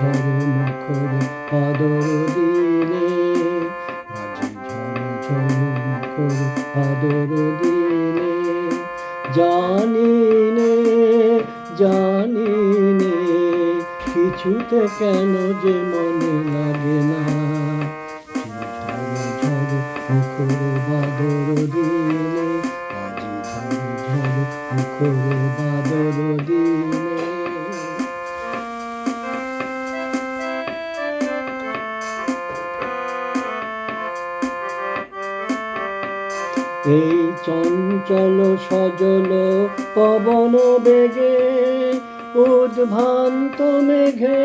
ঝড় মুখর বাদর দিনে, বাজে ঝড় মুখর বাদর দিনে। জানি নে জানি নে কিছুতে কেন যে মনে লাগে না, ঝড় মুখর বাদর দিনে, বাজে ঝড় মুখর বাদর দিনে। এই চঞ্চল সজল পবন বেগে, উদ্ভ্রান্ত মেঘে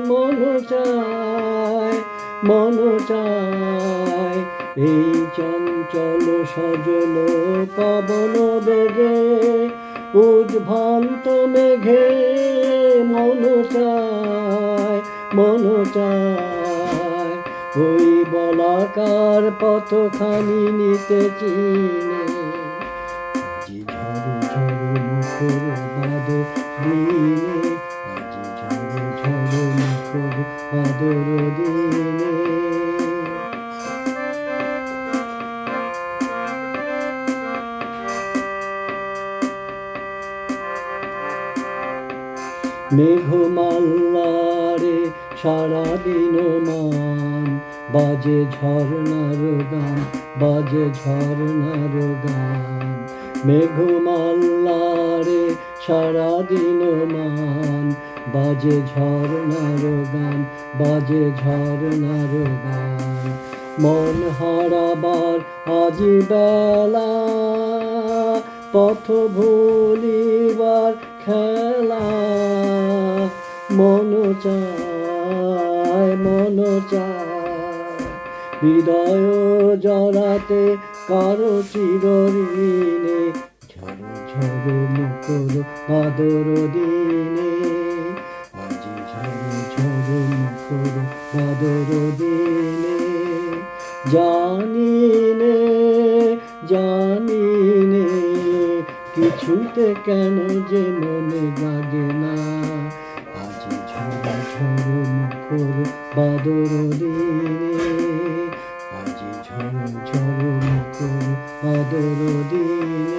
মন চায়, মন চায়। এই চঞ্চল সজল পবন বেগে, উদ্ভ্রান্ত মেঘে মন চায়, মন চায়। ওই বলাকার পথখানি নিতে চিনে, বাজে ঝড় মুখর বাদর দিনে, বাজে ঝড় মুখর বাদর দিনে। মেঘমাল্লারে সারাদিন মান, বাজে ঝরনার গান, বাজে ঝরনার গান। মেঘমাল্লারে সারাদিন মান, বাজে ঝরনার গান, বাজে ঝরনার গান। মন হারাবার আজি বেলা, পথ ভুলিবার খেলা। মন চায়, মন চায়, হৃদয় জড়াতে কারো চিরঋণে, ঝড় ঝড় মুখর বাদর দিনে, বাজে ঝড় মুখর বাদর দিনে। জানি নে জানি নে কিছুতে কেন যে মনে লাগে না, বাজে ঝড় মুখর বাদর দিনে, বাজে ঝড় মুখর বাদর দিনে।